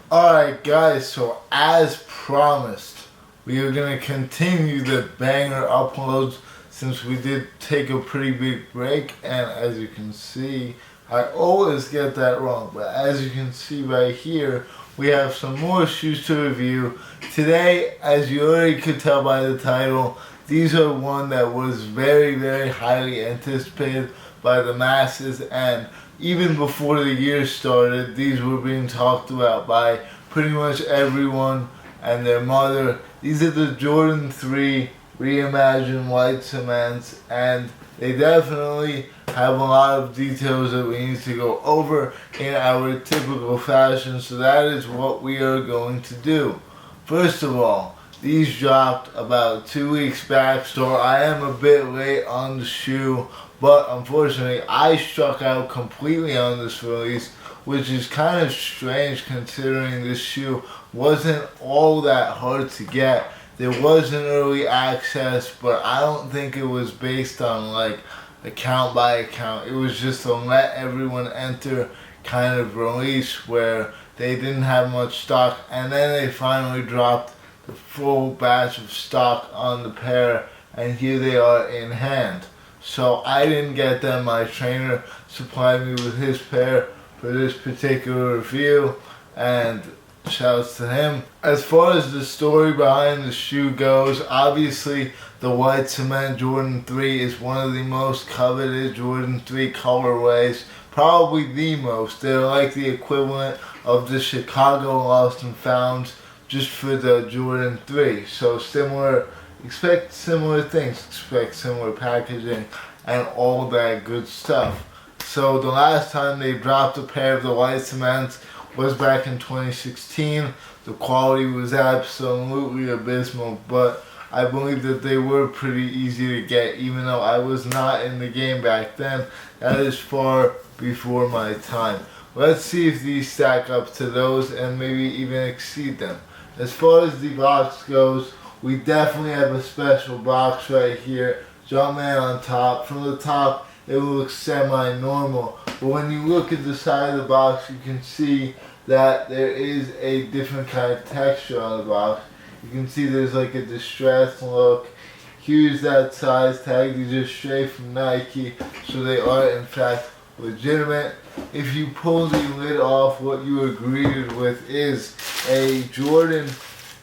Alright guys, so as promised, we are going to continue the banger uploads since we did take a pretty big break, and as you can see, I always get that wrong, but as you can see right here, we have some more shoes to review. Today, as you already could tell by the title, these are one that was very highly anticipated by the masses, and even before the year started, these were being talked about by pretty much everyone and their mother. These are the Jordan 3 Reimagined white cements, and they definitely have a lot of details that we need to go over in our typical fashion, so that is what we are going to do. First of all, these dropped about 2 weeks back, so I am a bit late on the shoe, but unfortunately I struck out completely on this release, which is kind of strange considering this shoe wasn't all that hard to get. There was an early access, but I don't think it was based on like account by account. It was just a let everyone enter kind of release where they didn't have much stock, and then they finally dropped the full batch of stock on the pair, and here they are in hand. So I didn't get them. My trainer supplied me with his pair for this particular review, and shouts to him. As far as the story behind the shoe goes, obviously the white cement Jordan 3 is one of the most coveted Jordan 3 colorways, probably the most. They're like the equivalent of the Chicago Lost and Founds just for the Jordan 3. So similar, expect similar things, expect similar packaging and all that good stuff. So the last time they dropped a pair of the white cements was back in 2016. The quality was absolutely abysmal, but I believe that they were pretty easy to get, even though I was not in the game back then. That is far before my time. Let's see if these stack up to those and maybe even exceed them. As far as the box goes, we definitely have a special box right here. Jumpman on top. From the top, it looks semi-normal, but when you look at the side of the box, you can see that there is a different kind of texture on the box. You can see there's like a distressed look. Here's that size tag. These are straight from Nike, so they are in fact legitimate. If you pull the lid off, what you are greeted with is a Jordan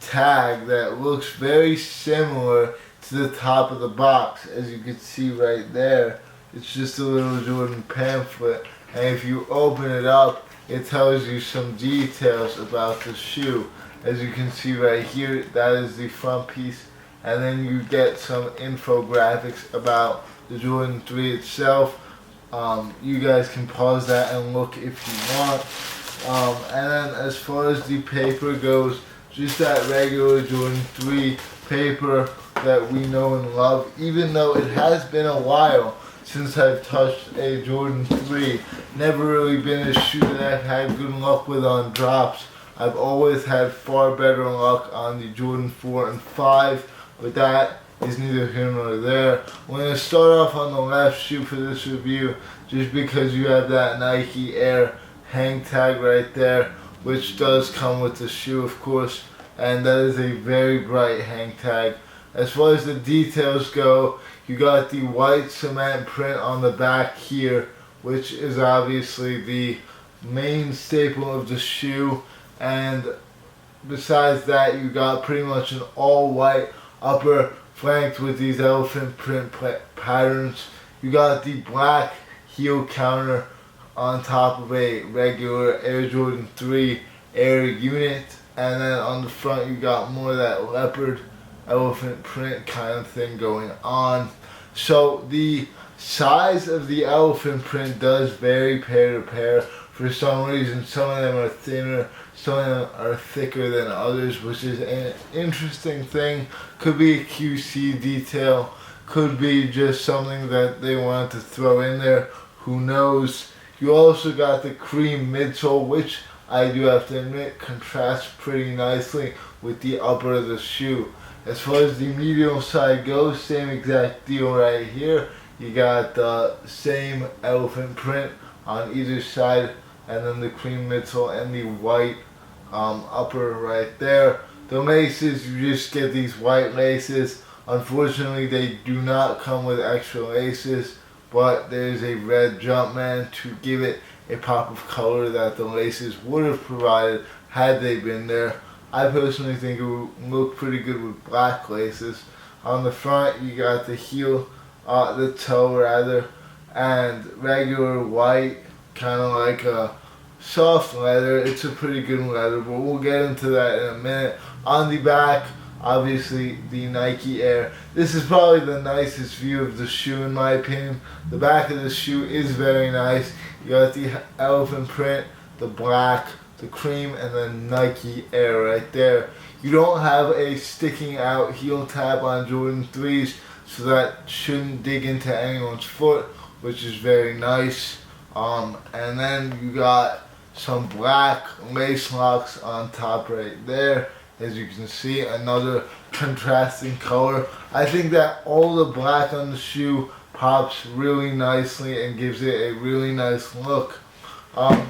tag that looks very similar to the top of the box. As you can see right there, it's just a little Jordan pamphlet, and if you open it up, it tells you some details about the shoe. As you can see right here, that is the front piece, and then you get some infographics about the Jordan 3 itself. You guys can pause that and look if you want. And then as far as the paper goes, just that regular Jordan 3 paper that we know and love, even though it has been a while since I've touched a Jordan 3. Never really been a shoe that I've had good luck with on drops. I've always had far better luck on the Jordan 4 and 5, but that is neither here nor there. We're going to start off on the left shoe for this review, just because you have that Nike Air hang tag right there, which does come with the shoe, of course, and that is a very bright hang tag. As far as the details go, you got the white cement print on the back here, which is obviously the main staple of the shoe, and besides that, you got pretty much an all white upper flanked with these elephant print patterns. You got the black heel counter on top of a regular Air Jordan 3 Air unit, and then on the front you got more of that leopard elephant print kind of thing going on. So the size of the elephant print does vary pair to pair. For some reason, some of them are thinner, some of them are thicker than others, which is an interesting thing. Could be a QC detail, could be just something that they wanted to throw in there, who knows. You also got the cream midsole, which I do have to admit contrasts pretty nicely with the upper of the shoe. As far as the medial side goes, same exact deal right here. You got the same elephant print on either side, and then the cream midsole and the white upper right there. The laces, you just get these white laces. Unfortunately, they do not come with extra laces, but there's a red Jumpman to give it a pop of color that the laces would have provided had they been there. I personally think it would look pretty good with black laces. On the front, you got the heel, the toe rather, and regular white, kind of like a soft leather. It's a pretty good leather, but we'll get into that in a minute. On the back, obviously the Nike Air. This is probably the nicest view of the shoe in my opinion. The back of the shoe is very nice. You got the elephant print, the black, the cream, and then Nike Air right there. You don't have a sticking out heel tab on Jordan 3s, so that shouldn't dig into anyone's foot, which is very nice. And then you got some black lace locks on top right there. As you can see, another contrasting color. I think that all the black on the shoe pops really nicely and gives it a really nice look.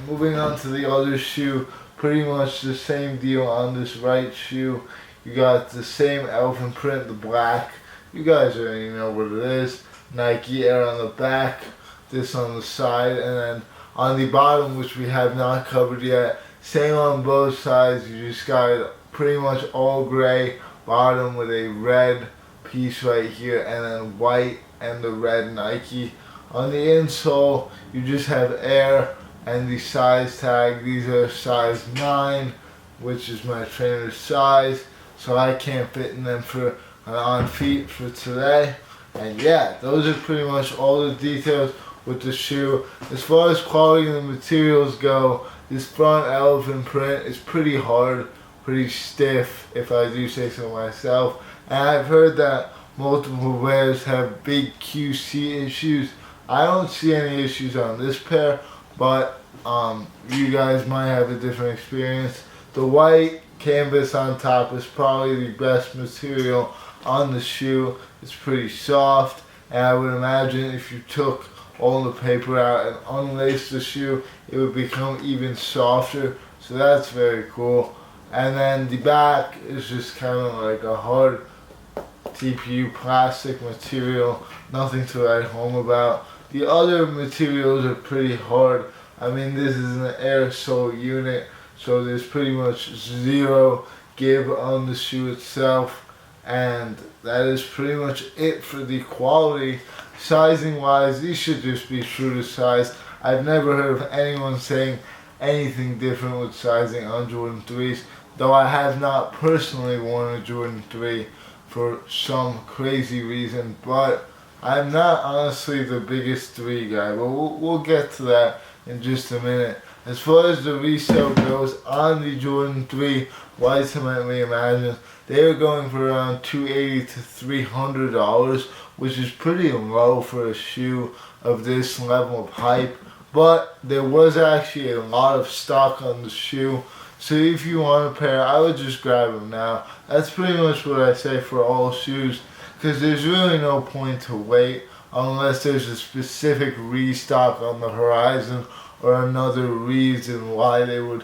Moving on to the other shoe, pretty much the same deal on this right shoe. You got the same elephant print, the black. You guys already know what it is. Nike Air on the back, this on the side, and then on the bottom, which we have not covered yet, same on both sides. You just got pretty much all gray bottom with a red piece right here, and then white and the red Nike. On the insole, you just have Air and the size tag. These are size 9, which is my trainer's size, so I can't fit in them for an on feet for today. And yeah, those are pretty much all the details with the shoe. As far as quality and the materials go, this front elephant print is pretty hard, pretty stiff, if I do say so myself. And I've heard that multiple wearers have big QC issues. I don't see any issues on this pair, but you guys might have a different experience. The white canvas on top is probably the best material on the shoe. It's pretty soft, and I would imagine if you took all the paper out and unlaced the shoe, it would become even softer, so that's very cool. And then the back is just kind of like a hard TPU plastic material, nothing to write home about. The other materials are pretty hard. I mean, this is an air sole unit, so there's pretty much zero give on the shoe itself, and that is pretty much it for the quality. Sizing wise, these should just be true to size. I've never heard of anyone saying anything different with sizing on Jordan 3s, though I have not personally worn a Jordan 3 for some crazy reason, but I'm not honestly the biggest 3 guy, but we'll get to that in just a minute. As far as the resale goes on the Jordan 3 White Cement Reimagined, they are going for around $280 to $300, which is pretty low for a shoe of this level of hype. But there was actually a lot of stock on the shoe, so if you want a pair, I would just grab them now. That's pretty much what I say for all shoes, because there's really no point to wait unless there's a specific restock on the horizon or another reason why they would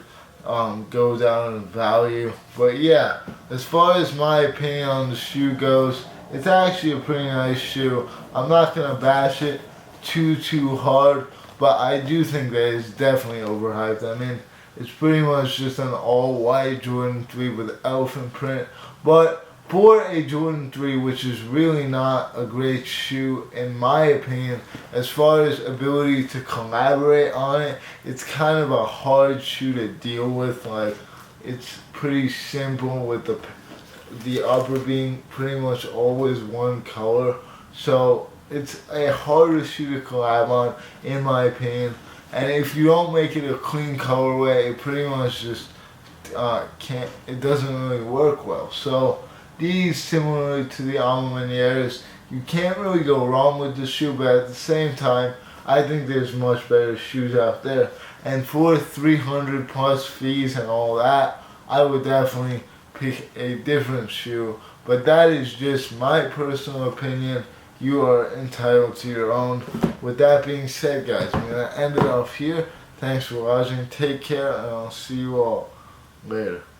go down in value. But yeah, as far as my opinion on the shoe goes, it's actually a pretty nice shoe. I'm not going to bash it too hard, but I do think that it's definitely overhyped. I mean, it's pretty much just an all-white Jordan 3 with elephant print, but for a Jordan 3, which is really not a great shoe in my opinion, as far as ability to collaborate on it, it's kind of a hard shoe to deal with. Like, it's pretty simple with the upper being pretty much always one color, so it's a harder shoe to collab on in my opinion. And if you don't make it a clean colorway, it pretty much just it doesn't really work well. So these, similarly to the Alma Manieres, you can't really go wrong with the shoe, but at the same time, I think there's much better shoes out there. And for 300 plus fees and all that, I would definitely pick a different shoe. But that is just my personal opinion. You are entitled to your own. With that being said, guys, I'm going to end it off here. Thanks for watching. Take care, and I'll see you all Later.